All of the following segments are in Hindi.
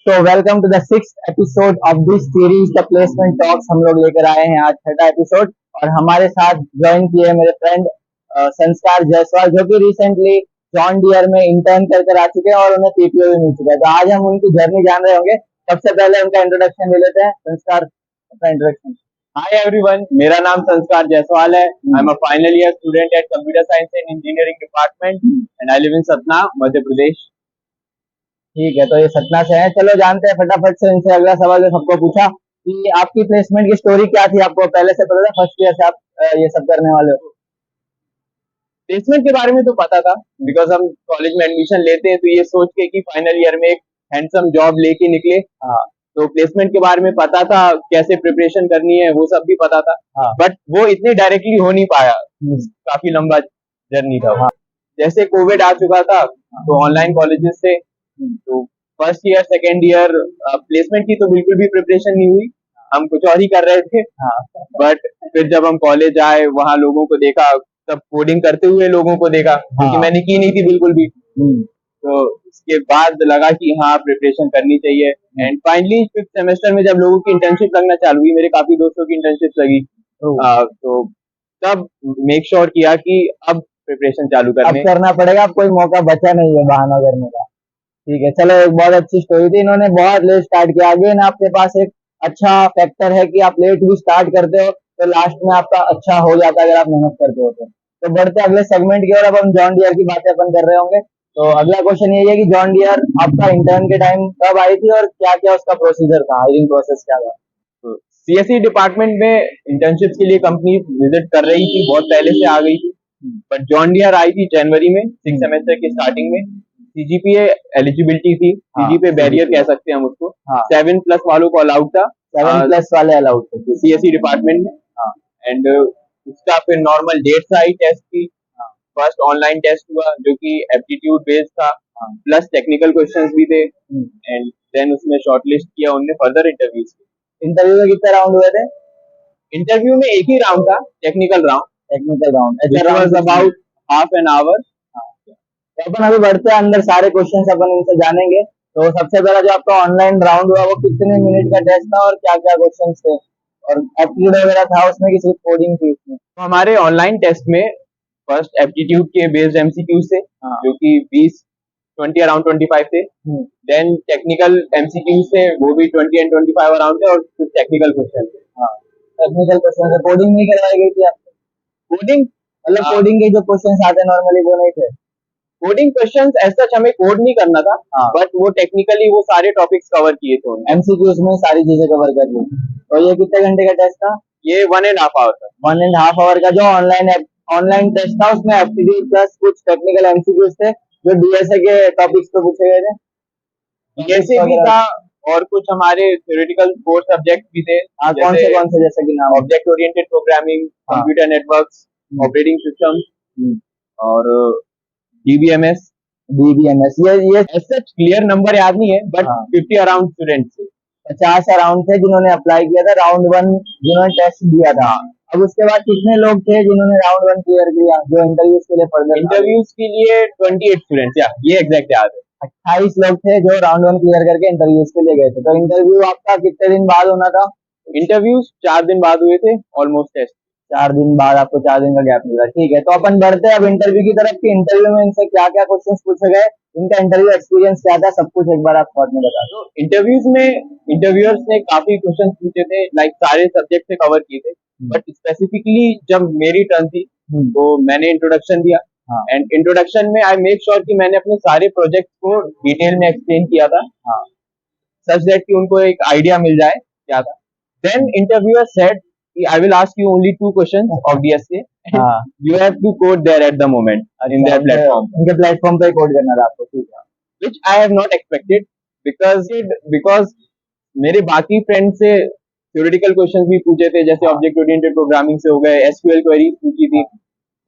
तो welcome to the sixth episode of this series the placement talks. हम लोग लेकर आए हैं आज छठा एपिसोड और हमारे साथ ज्वाइन किए मेरे फ्रेंड संस्कार जायसवाल, जो कि रिसेंटली जॉन डियर में इंटर्न कर कर आ चुके हैं और उन्हें पीपीओ भी मिल चुका है। तो आज हम उनकी जर्नी जान रहे होंगे। सबसे पहले उनका इंट्रोडक्शन ले लेते हैं। संस्कार, अपना इंट्रोडक्शन। हाय एवरीवन, मेरा नाम संस्कार जायसवाल है। I am a final year student at computer science and engineering department and I live in Satna, Madhya Pradesh. ठीक है, तो ये सतना से है। चलो जानते हैं फटाफट से इनसे अगला सवाल जो सबको पूछा कि आपकी प्लेसमेंट की स्टोरी क्या थी। आपको पहले से पता था फर्स्ट ईयर से आप ये सब करने वाले हो? प्लेसमेंट के बारे में तो पता था, बिकॉज हम कॉलेज में एडमिशन लेते हैं तो ये सोच के कि फाइनल ईयर में एक हैंडसम जॉब लेके निकले। हाँ, तो प्लेसमेंट के बारे में पता था, कैसे प्रिपरेशन करनी है वो सब भी पता था। हाँ, बट वो इतनी डायरेक्टली हो नहीं पाया, काफी लंबा जर्नी था। हाँ, जैसे कोविड आ चुका था तो ऑनलाइन कॉलेजेस से, तो first year second year placement की तो बिल्कुल भी प्रिपरेशन नहीं हुई, हम कुछ और ही कर रहे थे। हाँ, बट फिर जब हम कॉलेज आए, वहाँ लोगों को देखा, सब कोडिंग करते हुए लोगों को देखा, क्योंकि हाँ, मैंने की नहीं थी बिल्कुल भी। तो उसके बाद लगा कि हाँ, प्रिपरेशन करनी चाहिए। एंड फाइनली फिफ्थ सेमेस्टर में जब लोगों की इंटर्नशिप लगना चालू हुई, मेरे काफी दोस्तों की इंटर्नशिप लगी, तो तब मेक श्योर किया कि अब प्रिपरेशन चालू अब करने करना पड़ेगा। अब कोई मौका बचा नहीं है बहाना करने का। ठीक है, चलो, एक बहुत अच्छी स्टोरी थी। इन्होंने बहुत लेट स्टार्ट किया। अगेन आपके पास एक अच्छा फैक्टर है कि आप लेट भी स्टार्ट करते हो तो लास्ट में आपका अच्छा हो जाता है अगर आप मेहनत करते हो तो बढ़ते अगले सेगमेंट की ओर। अब हम जॉन डियर की बातें अपन कर रहे होंगे। तो अगला क्वेश्चन ये है कि जॉन डियर आपका इंटर्न के टाइम कब आई थी और क्या क्या उसका प्रोसीजर था, हायरिंग प्रोसेस क्या था? सीएसई डिपार्टमेंट में इंटर्नशिप के लिए कंपनी विजिट कर रही थी, बहुत पहले से आ गई थी। बट जॉन डियर आई थी जनवरी में, सिक्स सेमेस्टर की स्टार्टिंग में। सीजीपीए एलिजिबिलिटी थी, सीजीपीए बैरियर कह सकते हैं हम उसको। 7+ वालों को अलाउड था, 7+ वाले अलाउड थे सीएसई डिपार्टमेंट में। एंड उसका फिर नॉर्मल डेट्स आई टेस्ट की। फर्स्ट ऑनलाइन टेस्ट हुआ जो कि एप्टीट्यूड बेस्ड था, प्लस टेक्निकल क्वेश्चंस भी थे। एंड देन उसमें शॉर्टलिस्ट किया उनने फर्दर इंटरव्यूज के। इंटरव्यू में कितने राउंड हुए थे? इंटरव्यू में एक ही राउंड था, technical round. Technical round about half an hour. तो अपन अभी बढ़ते हैं अंदर, सारे क्वेश्चंस अपन इनसे जानेंगे। तो सबसे पहला जो आपका ऑनलाइन राउंड हुआ वो कितने मिनट का टेस्ट था और क्या क्या क्वेश्चंस थे और एप्टीट्यूड वगैरह था उसमें कि सिर्फ कोडिंग थी उसमें? तो हमारे ऑनलाइन टेस्ट में फर्स्ट एप्टीट्यूड के बेस्ड एमसीक्यू थे, जो कि 20 अराउंड 25 थे। देन टेक्निकल एमसीक्यू थे, वो भी 20 एंड 25 अराउंड थे, और कुछ टेक्निकल क्वेश्चन थे। टेक्निकल क्वेश्चन से कोडिंग नहीं करवाई गई थी आपको? कोडिंग मतलब कोडिंग के जो क्वेश्चंस आते हैं नॉर्मली वो नहीं थे? कोडिंग क्वेश्चंस ऐसा हमें कोड नहीं करना था, बट वो टेक्निकली वो सारे टॉपिक्स कवर किए थे उन्होंने। एमसीक्यूज में सारी चीजें कवर कर ली। तो ये कितने घंटे का टेस्ट था? ये 1.5 आवर था। 1.5 आवर का जो ऑनलाइन टेस्ट था उसमें एप्टीट्यूड प्लस कुछ टेक्निकल एमसीक्यूज थे जो डीएसए के टॉपिक्स पे पूछे गए थे। डीएसए भी था और कुछ हमारे थ्योरेटिकल कोर सब्जेक्ट भी थे। कौन से जैसे कि नाम? Object oriented programming, computer networks, operating system और डीबीएमएस। ये ऐसा क्लियर नंबर याद नहीं है, बट 50 अराउंड स्टूडेंट्स थे। 50 अराउंड थे जिन्होंने अप्लाई किया था राउंड 1, जिन्होंने टेस्ट दिया था। अब उसके बाद कितने लोग थे जिन्होंने राउंड 1 क्लियर किया जो इंटरव्यूज के लिए फर्दर? इंटरव्यूज के लिए 28 स्टूडेंट्स, या ये एग्जैक्ट याद है। 28 लोग थे जो राउंड 1 क्लियर करके इंटरव्यूज के लिए गए थे। तो इंटरव्यू आपका कितने दिन बाद होना था? इंटरव्यूज 4 दिन बाद हुए थे, ऑलमोस्ट टेस्ट 4 दिन बाद। आपको 4 दिन का गैप मिला। ठीक है, तो अपन बढ़ते हैं अब इंटरव्यू की तरफ कि इंटरव्यू में इनसे क्या क्या क्वेश्चंस पूछे गए, इनका इंटरव्यू एक्सपीरियंस क्या था, सब कुछ एक बार आप शॉर्ट में बता दो। इंटरव्यूज में इंटरव्यूअर्स ने काफी क्वेश्चंस पूछे थे, लाइक सारे सब्जेक्ट से कवर किए थे। बट स्पेसिफिकली जब मेरी टर्न थी तो मैंने इंट्रोडक्शन दिया। एंड इंट्रोडक्शन में आई मेक श्योर कि मैंने अपने सारे प्रोजेक्ट को डिटेल में एक्सप्लेन किया था, सच दैट कि उनको एक आइडिया मिल जाए क्या था। Then interviewer said I will ask you only 2 questions of DSA. You have to code there at the moment in their platform. उनके प्लेटफॉर्म पे कोड करना था आपको, ठीक है? Which I have not expected because मेरे बाकी फ्रेंड से theoretical questions भी पूछे थे, जैसे ऑब्जेक्ट ओरिएंटेड प्रोग्रामिंग से हो गए, SQL क्वेरी पूछी थी।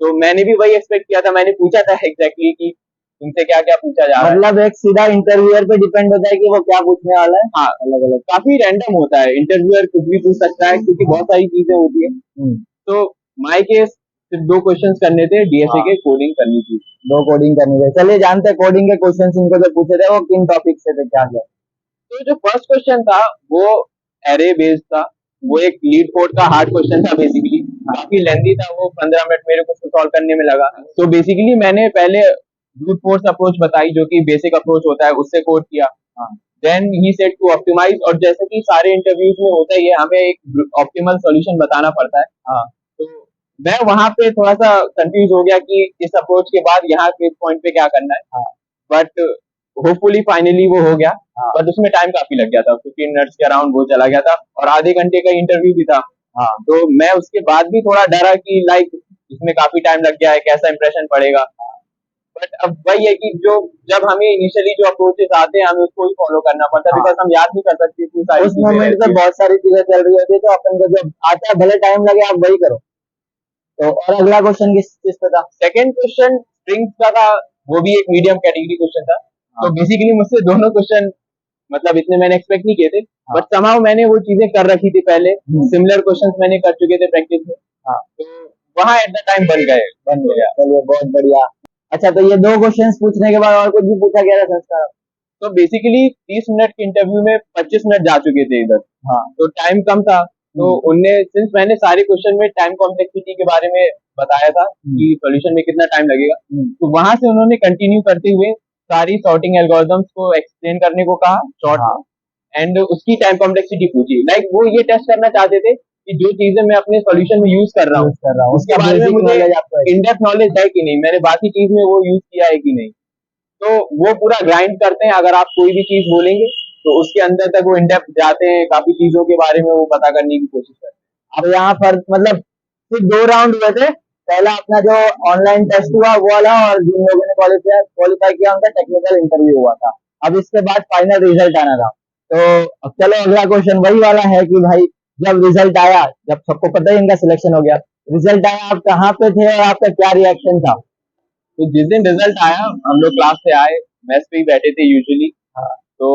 तो मैंने भी वही एक्सपेक्ट किया था। मैंने पूछा था एग्जैक्टली कि तुमसे क्या क्या पूछा जा रहा है। मतलब एक सीधा इंटरव्यूअर पे डिपेंड होता है कि वो क्या पूछने वाला है। हाँ, अलग अलग काफी रैंडम होता है। इंटरव्यूअर कुछ भी पूछ सकता है क्योंकि बहुत सारी चीजें होती है। तो माय केस सिर्फ 2 क्वेश्चंस करने थे, डीएसए के कोडिंग करनी थी। 2 कोडिंग करनी थी। चलिए जानते हैं कोडिंग के क्वेश्चंस इनको जो पूछे थे वो किन टॉपिक से थे, क्या क्या? तो तो जो फर्स्ट क्वेश्चन था वो एरे बेस्ड था, वो एक लीड कोड का हार्ड क्वेश्चन था बेसिकली, काफी लेंदी था वो, 15 मिनट मेरे को सॉल्व करने में लगा। तो बेसिकली मैंने पहले ब्रूट फोर्स अप्रोच बताई जो कि बेसिक अप्रोच होता है, उससे कोड किया। Then he said to optimize, और जैसे कि सारे इंटरव्यूज में होता ही है, हमें एक ऑप्टिमल सॉल्यूशन बताना पड़ता है। तो मैं वहां पे थोड़ा सा कंफ्यूज हो गया कि इस अप्रोच के बाद यहाँ के पॉइंट पे क्या करना है, बट होपफुली फाइनली वो हो गया। बट उसमें टाइम काफी लग गया था, 15 मिनट्स के अराउंड वो चला गया था, और आधे घंटे का इंटरव्यू भी था। तो मैं उसके बाद भी थोड़ा डरा कि लाइक इसमें काफी टाइम लग गया है, कैसा इंप्रेशन पड़ेगा। बट अब वही है कि जो जब हमें इनिशियली जो अप्रोचेस आते हैं हमें उसको ही फॉलो करना पड़ता है, बिकॉज हम याद नहीं कर सकते इतनी सारी उस चीजें मोमेंट रहती पे है। बहुत सारी चीजें चल रही होती है, तो अपन को जब आता है भले टाइम लगे आप वही करो। तो और अगला क्वेश्चन किस चीज पे था? सेकंड क्वेश्चन स्ट्रिंग्स का था, वो भी एक मीडियम कैटेगरी क्वेश्चन था। तो बेसिकली मुझसे दोनों क्वेश्चन मतलब इतने मैंने एक्सपेक्ट नहीं किए थे, बट समाउ मैंने वो चीजें कर रखी थी पहले, सिमिलर क्वेश्चंस मैंने कर चुके थे प्रैक्टिस में। तो वहां एट द टाइम बन गया। चलिए बहुत बढ़िया। अच्छा, तो ये दो क्वेश्चंस पूछने के बाद और कुछ भी पूछा गया था संस्कार? तो बेसिकली 30 मिनट के इंटरव्यू में 25 मिनट जा चुके थे इधर। तो टाइम कम था, तो उनने सिंस मैंने सारे क्वेश्चन में टाइम कॉम्प्लेक्सिटी के बारे में बताया था कि सॉल्यूशन में कितना टाइम लगेगा, तो वहां से उन्होंने कंटिन्यू करते हुए सारी सॉर्टिंग एल्गोरिथम्स को एक्सप्लेन करने को कहा शॉर्ट में, एंड उसकी टाइम कॉम्प्लेक्सिटी पूछी। लाइक वो ये टेस्ट करना चाहते थे कि जो चीजें मैं अपने सॉल्यूशन में यूज कर रहा हूँ उसके बारे में मुझे इन डेप्थ नॉलेज है कि नहीं, मैंने बाकी चीज में वो यूज किया है कि नहीं। तो वो पूरा ग्राइंड करते हैं, अगर आप कोई भी चीज बोलेंगे तो उसके अंदर तक वो इन डेप्थ जाते हैं, काफी चीजों के बारे में वो पता करने की कोशिश करते हैं। अब यहाँ पर मतलब सिर्फ 2 राउंड हुए थे। पहला अपना जो ऑनलाइन टेस्ट हुआ वो वाला, और जिन लोगों ने क्वालिफाई किया उनका टेक्निकल इंटरव्यू हुआ था। अब इसके बाद फाइनल रिजल्ट आना था। तो अब चलो अगला क्वेश्चन वही वाला है कि भाई जब रिजल्ट आया, जब सबको पता ही इनका सिलेक्शन हो गया, रिजल्ट आया, आप कहाँ पे थे और आपका क्या रिएक्शन था? तो जिस दिन रिजल्ट आया हम लोग क्लास से आए, मेस पे ही बैठे थे यूजुअली। तो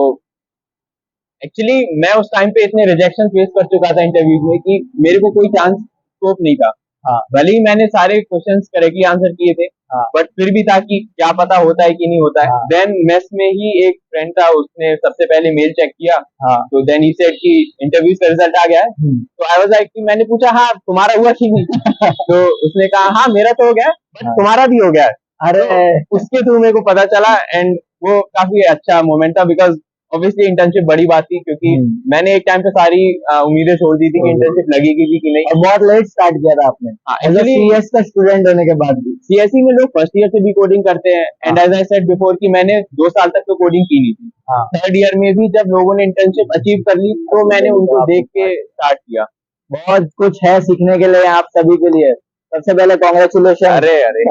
एक्चुअली मैं उस टाइम पे इतने रिजेक्शन फेस कर चुका था इंटरव्यूज में कि मेरे को कोई चांस स्कोप नहीं था। भले ही मैंने सारे क्वेश्चंस करेक्टली आंसर किए थे, बट फिर भी था कि क्या पता होता है कि नहीं होता है। देन मेस में ही एक फ्रेंड था, उसने सबसे पहले मेल चेक किया। तो देन ही सेड कि इंटरव्यूज का रिजल्ट आ गया है। तो आई वाज लाइक, मैंने पूछा हाँ तुम्हारा हुआ कि नहीं? तो उसने कहा हाँ मेरा तो हो गया, बट तुम्हारा भी हो गया है। अरे तो उसके थ्रू मेरे को पता चला, एंड वो काफी अच्छा मोमेंट था, बिकॉज ऑब्वियसली इंटर्नशिप बड़ी बात थी, क्योंकि मैंने एक टाइम पे सारी उम्मीदें छोड़ दी थी कि इंटर्नशिप लगेगी भी कि नहीं। और बहुत लेट स्टार्ट किया था आपने, एक्चुअली सीएस का स्टूडेंट होने के बाद भी। सीएसई में लोग फर्स्ट ईयर से भी कोडिंग करते हैं, and as I said before कि मैंने 2 साल तक तो कोडिंग की नहीं थी। थर्ड ईयर में भी जब लोगों ने इंटर्नशिप अचीव कर ली तो मैंने उनको देख के स्टार्ट किया। बहुत कुछ है सीखने के लिए आप सभी के लिए। सबसे पहले कॉन्ग्रेचुलेशन। अरे अरे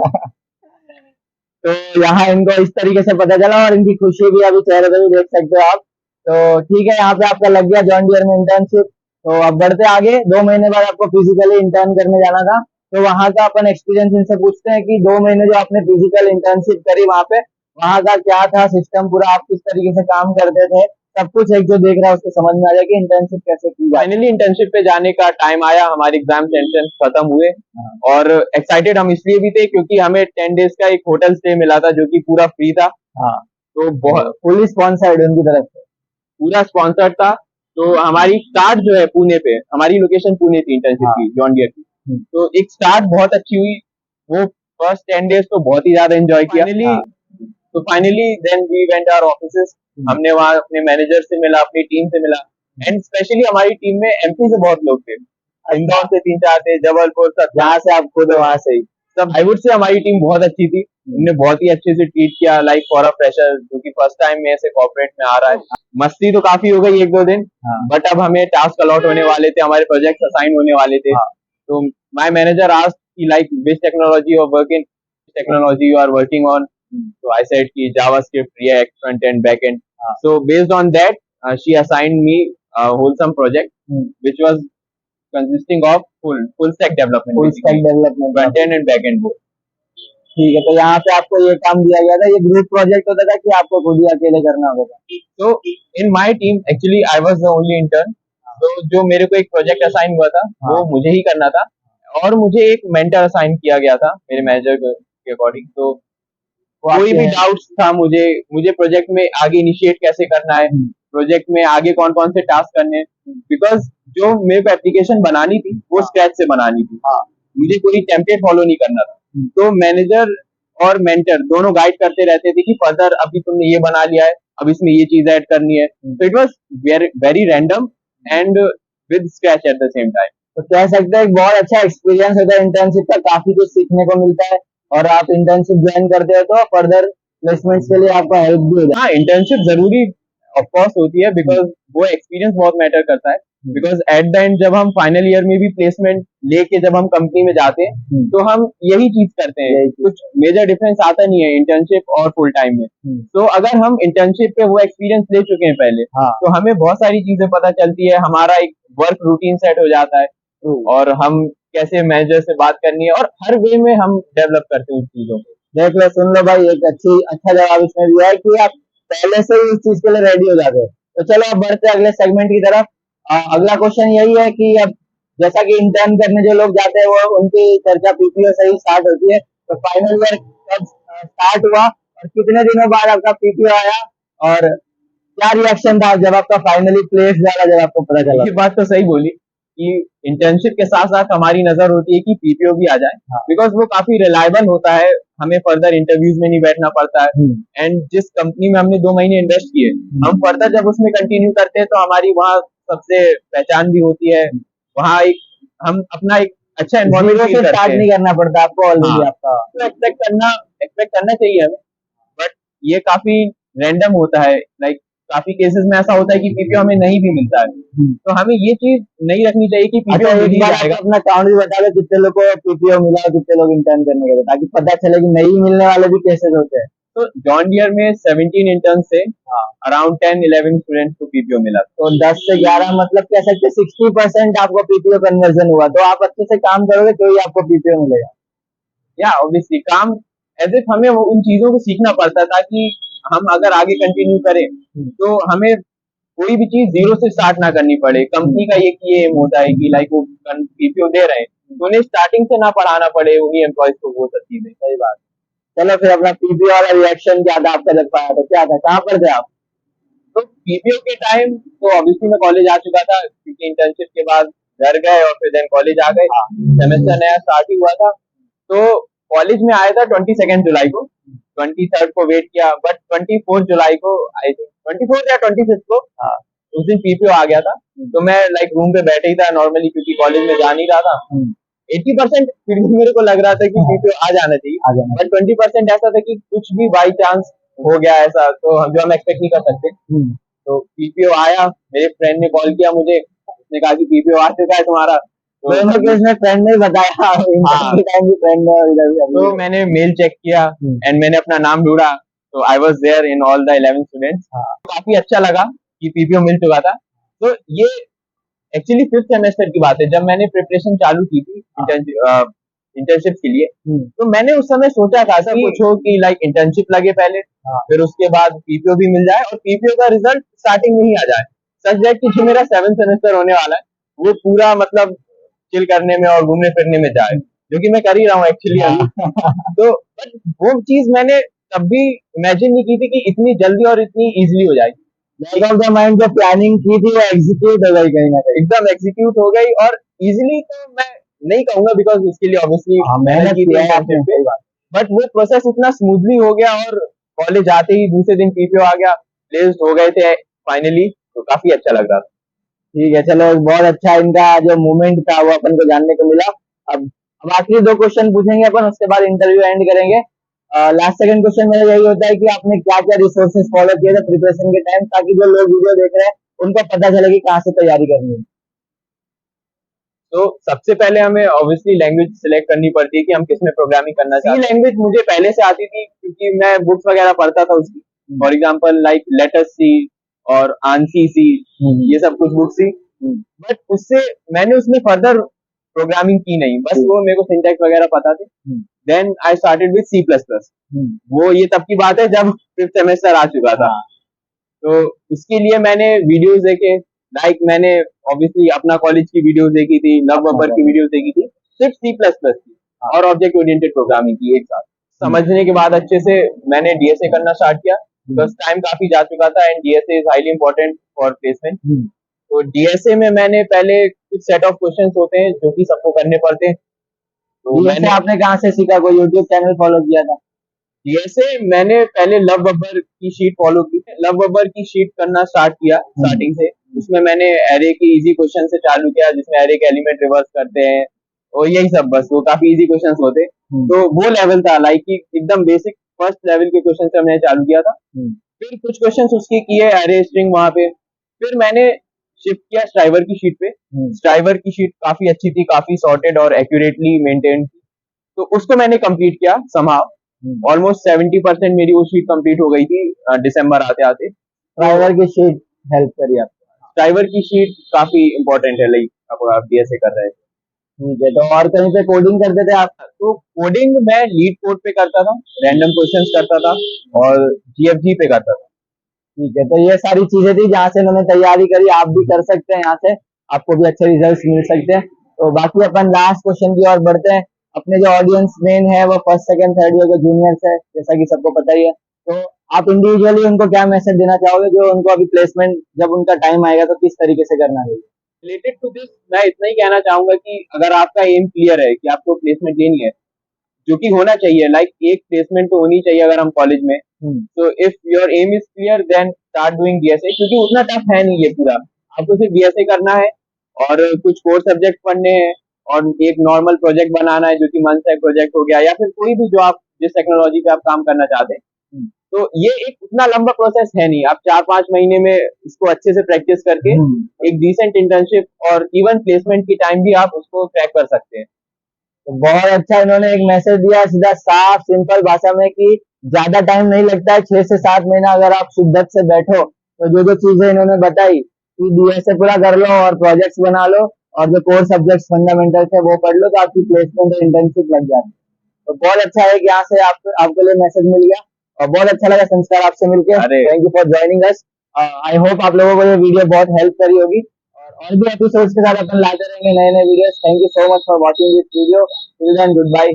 तो यहाँ इनको इस तरीके से पता चला, और इनकी खुशी भी अभी चेहरे पे भी देख सकते हो आप। तो ठीक है, यहाँ पे आपका लग गया जॉन डियर में इंटर्नशिप। तो अब बढ़ते आगे। 2 महीने बाद आपको फिजिकली इंटर्न करने जाना था, तो वहाँ का अपन एक्सपीरियंस इनसे पूछते हैं कि 2 महीने जो आपने फिजिकल इंटर्नशिप करी वहाँ पे, वहाँ का क्या था सिस्टम पूरा, आप किस तरीके से काम करते थे, सब कुछ एक जो देख रहा है उसको समझ में आ जाए कि इंटर्नशिप कैसे की जाए। फाइनली इंटर्नशिप पे जाने का टाइम आया, हमारे एग्जाम टेंशन खत्म हुए, और एक्साइटेड हम इसलिए भी थे क्योंकि हमें 10 डेज का एक होटल स्टे मिला था जो कि पूरा फ्री था। तो बहुत फुली स्पॉन्सर्ड उनकी तरफ से, पूरा स्पॉन्सर्ड था। तो हमारी स्टार्ट जो है पुणे पे, हमारी लोकेशन पुणे थी इंटर्नशिप की, जॉन डियर की। तो एक स्टार्ट बहुत अच्छी हुई, वो फर्स्ट 10 डेज तो बहुत ही ज्यादा एंजॉय किया। तो finally then we went our offices, हमने वहाँ अपने मैनेजर से मिला, अपनी टीम से मिला, एंड स्पेशली हमारी टीम में एमपी से बहुत लोग थे, इंदौर से 3-4 थे, जबलपुर से, जहाँ से आप खुद वहां से ही सब। आई वुड से हमारी टीम बहुत अच्छी थी, उन्होंने बहुत ही अच्छे से ट्रीट किया, लाइक फॉर अ फ्रेशर जो कि फर्स्ट टाइम में ऐसे कॉर्पोरेट में आ रहा है। मस्ती तो काफी हो गई 1-2 दिन, बट अब हमें टास्क अलॉट होने वाले थे, हमारे प्रोजेक्ट असाइन होने वाले थे। तो माय मैनेजर आस्क्ड कि like which technology of working technology you are working on. So I said कि JavaScript, React, front end, back end. So based on that, she assigned me a wholesome project, which was consisting of full stack development, front end and back end both. ठीक है, तो यहाँ पे आपको ये काम दिया गया था, ये ग्रुप प्रोजेक्ट होता था कि आपको खुद ही अकेले करना होता था? So in my team, actually I was the only intern. तो जो मेरे को एक प्रोजेक्ट असाइन हुआ था वो मुझे ही करना था, और मुझे एक मेंटर असाइन किया गया था मेरे मैनेजर के अकॉर्डिंग। तो कोई भी डाउट्स था मुझे प्रोजेक्ट में आगे इनिशिएट कैसे करना है, प्रोजेक्ट में आगे कौन कौन से टास्क करने हैं, बिकॉज जो मेरे को एप्लीकेशन बनानी थी वो स्क्रैच से बनानी थी। मुझे कोई टेम्पलेट फॉलो नहीं करना था। तो मैनेजर और मेंटर दोनों गाइड करते रहते थे कि फर्दर अभी तुमने ये बना लिया है, अब इसमें ये चीज ऐड करनी है। तो it was very random and with scratch at the same time. तो कह सकते हैं एक बहुत अच्छा एक्सपीरियंस होता है इंटर्नशिप का, काफी कुछ सीखने को मिलता है। और आप इंटर्नशिप ज्वाइन करते हो तो फर्दर प्लेसमेंट्स के लिए आपका हेल्प भी हो जाता हाँ, इंटर्नशिप जरूरी ऑफ कोर्स होती है, बिकॉज वो एक्सपीरियंस बहुत मैटर करता है। बिकॉज एट द एंड जब हम फाइनल ईयर में भी प्लेसमेंट लेके जब हम कंपनी में जाते हैं तो हम यही चीज करते हैं, कुछ मेजर डिफरेंस आता नहीं है इंटर्नशिप और फुल टाइम में। तो अगर हम इंटर्नशिप पे वो एक्सपीरियंस ले चुके हैं पहले, तो हमें बहुत सारी चीजें पता चलती है, हमारा एक वर्क रूटीन सेट हो जाता है और हम कैसे मैनेजर से बात करनी है, और हर वे में हम डेवलप करते हैं उस चीजों को। देख लो, सुन लो भाई, एक अच्छा जवाब इसमें दिया है कि आप पहले से ही इस चीज के लिए रेडी हो जाते हो। तो चलो अब बढ़ते हैं अगले सेगमेंट की तरफ। अगला क्वेश्चन यही है कि अब जैसा कि इंटर्न करने जो लोग जाते हैं वो उनकी चर्चा पीपीओ से ही स्टार्ट होती है। तो फाइनल ईयर कब स्टार्ट हुआ और कितने दिनों बाद आपका पीपीओ आया, और क्या रिएक्शन था जब आपका फाइनली प्लेस वाला जब आपको पता चला? ये बात तो सही बोली कि इंटर्नशिप के साथ साथ हमारी नजर होती है कि पीपीओ भी आ जाए, बिकॉज वो काफी रिलायबल होता है, हमें फर्दर इंटरव्यूज में नहीं बैठना पड़ता है। एंड जिस कंपनी में हमने 2 महीने इन्वेस्ट किए, हम फर्दर जब उसमें कंटिन्यू करते हैं तो हमारी वहाँ सबसे पहचान भी होती है, वहाँ एक हम अपना एक अच्छा एनवायरमेंट फील करते हैं। स्टार्ट नहीं करना पड़ता आपको ऑलरेडी। आपका तो एक्सपेक्ट करना चाहिए हमें, बट ये काफी रैंडम होता है। लाइक काफी केसेस में ऐसा होता है कि पीपीओ हमें नहीं भी मिलता है, तो हमें ये चीज नहीं रखनी चाहिए कि पीपीओ अच्छा, मिल एक ही बार जाएगा। अपना काउंट भी बता दो कितने लोग को पीपीओ मिला और कितने लोग इंटर्न करने गए थे, ताकि पता चले कि नहीं मिलने वाले भी केसेस होते हैं। तो जॉन डियर में 17 इंटर्न से अराउंड 10-11 स्टूडेंट्स को पीपीओ मिला। तो 10 से 11 मतलब कह सकते 60% आपको पीपीओ कन्वर्जन हुआ। तो आप अच्छे से काम करोगे तो ही आपको पीपीओ मिलेगा। या ऑब्वियसली काम एज इफ हमें उन चीजों को सीखना पड़ता है, ताकि हम अगर आगे कंटिन्यू करें तो हमें कोई भी चीज जीरो से स्टार्ट ना करनी पड़े। कंपनी का ये एम होता है कि लाइक वो पीपीओ दे रहे हैं तो उन्हें स्टार्टिंग से ना पढ़ाना पड़े उन्हीं एम्प्लॉयज को वो सब चीजें। सही बात। चलो फिर अपना पीपीओ वाला रिएक्शन क्या था आपका जब पाया? तो क्या था, कहाँ पर थे आप? तो पीपीओ के टाइम तो ऑब्वियसली मैं कॉलेज आ चुका था, क्योंकि इंटर्नशिप के बाद घर गए और फिर देन कॉलेज आ गए। सेमेस्टर नया स्टार्ट ही हुआ था, तो कॉलेज में आया था 22 जुलाई को। 23 को वेट किया, बट 24 जुलाई को आई थिंक 24 या 25 को उस दिन पीपीओ आ गया था। तो मैं लाइक रूम पे बैठे ही था नॉर्मली, क्योंकि कॉलेज में जा नहीं रहा था। 80% फिर भी मेरे को लग रहा था कि पीपीओ आ जाना चाहिए, बट 20% ऐसा था कि कुछ भी बाई चांस हो गया ऐसा तो जो हम एक्सपेक्ट नहीं कर सकते। तो पीपीओ आया, मेरे फ्रेंड ने कॉल किया मुझे, उसने कहा कि पीपीओ आ चुका है तुम्हारा। तो फ्रेंड ने बताया। तो मैंने मेल चेक किया एंड मैंने अपना नाम ढूंढा, तो I was there in all the 11 students. काफी अच्छा लगा कि पीपीओ मिल चुका था। तो ये एक्चुअली 5th सेमेस्टर की बात है, जब मैंने प्रिपरेशन चालू की थी इंटर्नशिप के लिए। तो मैंने उस समय सोचा था कि कुछ हो कि लाइक इंटर्नशिप लगे पहले, फिर उसके बाद पीपीओ भी मिल जाए और पीपीओ का रिजल्ट स्टार्टिंग में ही आ जाए, सच दैट कि जो मेरा 7th सेमेस्टर होने वाला है वो पूरा मतलब चिल करने में और घूमने फिरने में जाए, जो कि मैं कर ही रहा हूँ एक्चुअली अभी। तो वो चीज मैंने तब भी इमेजिन नहीं की थी कि इतनी जल्दी और इतनी इजीली हो जाएगी। बैक ऑफ द माइंड जो प्लानिंग की थी वो एग्जीक्यूट हो गई कहीं ना कहीं, एकदम एग्जीक्यूट हो गई। और इजीली तो मैं नहीं कहूंगा, बिकॉज उसके लिए ऑब्वियसली मेहनत की है, बट वो प्रोसेस इतना स्मूथली हो गया और कॉलेज आते ही दूसरे दिन पीपीओ आ गया, प्लेस्ड हो गए थे फाइनली, तो काफी अच्छा लग रहा था। ठीक है, चलो बहुत अच्छा इनका जो मूवमेंट था वो अपन को जानने को मिला। अब आखिरी 2 क्वेश्चन पूछेंगे अपन, उसके बाद इंटरव्यू एंड करेंगे। लास्ट सेकंड क्वेश्चन मेरा यही होता है कि आपने क्या क्या रिसोर्सेज फॉलो किए थे प्रिपरेशन के टाइम, ताकि जो लोग वीडियो देख रहे हैं उनको पता चले कि कहाँ से तैयारी करनी है। तो सबसे पहले हमें ऑब्वियसली लैंग्वेज सिलेक्ट करनी पड़ती है कि हम किसमें प्रोग्रामिंग करना चाहते हैं। लैंग्वेज मुझे पहले से आती थी, क्योंकि मैं बुक्स वगैरह पढ़ता था उसकी। For example like let's see और आंसी सी, ये सब कुछ बुक्स थी। बट उससे मैंने उसमें फर्दर प्रोग्रामिंग की नहीं, बस वो मेरे को सिंटैक्स वगैरह पता थे। Then I started with C++। वो ये तब की बात है जब 5th सेमेस्टर आ चुका था। तो उसके लिए मैंने वीडियोस देखे, लाइक मैंने ऑब्वियसली अपना कॉलेज की वीडियोस देखी थी, लव बब्बर की वीडियोस देखी थी, सिर्फ C++ की और ऑब्जेक्ट ओरिएंटेड प्रोग्रामिंग की एक साथ। समझने के बाद अच्छे से मैंने डीएसए करना स्टार्ट किया। बिकॉज टाइम काफी जा चुका था and DSA is highly important for placement. Hmm. तो डीएसए में मैंने पहले कुछ सेट ऑफ क्वेश्चंस होते हैं जो कि सबको करने पड़ते हैं। तो डीएसए मैंने आपने कहाँ से सीखा, कोई यूट्यूब चैनल फॉलो किया था? डीएसए मैंने पहले लव बब्बर की शीट फॉलो की। लव बब्बर की शीट करना स्टार्ट किया स्टार्टिंग से। उसमें मैंने एरे की इजी क्वेश्चन से चालू किया, जिसमें एरे के एलिमेंट रिवर्स करते हैं और यही सब, बस वो काफी इजी क्वेश्चंस होते। तो वो लेवल था लाइक कि एकदम बेसिक फर्स्ट लेवल के क्वेश्चन से मैंने चालू किया था। फिर कुछ क्वेश्चंस उसके किए एरे स्ट्रिंग वहां पे। फिर मैंने शिफ्ट किया स्ट्राइवर की शीट पे। स्ट्राइवर की शीट काफी अच्छी थी, काफी सॉर्टेड और एक्यूरेटली मेंटेन्ड थी। तो उसको मैंने कंप्लीट किया समहाउ। ऑलमोस्ट 70% मेरी वो शीट कंप्लीट हो गई थी दिसंबर आते आते। ड्राइवर की शीट हेल्प करी आपको? ड्राइवर की शीट काफी इंपॉर्टेंट है, लाइक आप डीएसए कर रहे हैं। ठीक है, तो और कहीं पे कोडिंग करते थे आप? तो कोडिंग मैं लीड कोड पे करता था, रैंडम क्वेश्चंस करता था और जीएफजी पे करता था। ठीक है, तो ये सारी चीजें थी जहाँ से उन्होंने तैयारी करी, आप भी कर सकते हैं यहाँ से, आपको भी अच्छे रिजल्ट्स मिल सकते हैं। तो बाकी अपन लास्ट क्वेश्चन की ओर बढ़ते हैं। अपने जो ऑडियंस मेन है वो फर्स्ट सेकंड थर्ड ईयर के जूनियर्स है, जैसा कि सबको पता ही है। तो आप इंडिविजुअली उनको क्या मैसेज देना चाहोगे, जो उनको अभी प्लेसमेंट जब उनका टाइम आएगा तो किस तरीके से करना चाहिए? रिलेटेड टू दिस मैं इतना ही कहना चाहूंगा कि अगर आपका एम क्लियर है कि आपको प्लेसमेंट लेनी है, जो कि होना चाहिए, लाइक एक प्लेसमेंट तो होनी चाहिए अगर हम कॉलेज में। तो if your aim is clear then start doing DSA, क्योंकि उतना टफ है नहीं ये पूरा। आपको सिर्फ डीएसए करना है और कुछ कोर सब्जेक्ट पढ़ने हैं और एक नॉर्मल प्रोजेक्ट बनाना है, जो कि मंथ का प्रोजेक्ट हो गया या फिर कोई भी जो आप जिस टेक्नोलॉजी पे आप काम करना चाहते हैं। तो ये एक उतना लंबा प्रोसेस है नहीं। आप 4-5 महीने में इसको अच्छे से प्रैक्टिस करके एक डिसेंट इंटर्नशिप और इवन प्लेसमेंट की टाइम भी आप उसको क्रैक कर सकते हैं। तो बहुत अच्छा इन्होंने एक मैसेज दिया सीधा साफ सिंपल भाषा में कि ज्यादा टाइम नहीं लगता है, 6 से 7 महीना अगर आप शिद्दत से बैठो तो जो जो चीजें इन्होंने बताई कि डीएसए पूरा कर लो और प्रोजेक्ट्स बना लो और जो कोर सब्जेक्ट्स फंडामेंटल है वो पढ़ लो, तो आपकी प्लेसमेंट और इंटर्नशिप लग जाती है। तो बहुत अच्छा है कि यहाँ से आपके लिए मैसेज मिल गया और बहुत अच्छा लगा संस्कार आपसे मिलकर। Thank you for joining us. I hope आप लोगों को ये वीडियो बहुत हेल्प करी होगी और भी एपिसोड्स के साथ अपन लाते रहेंगे नए नए videos. Thank you so much for watching this video. Till then good bye.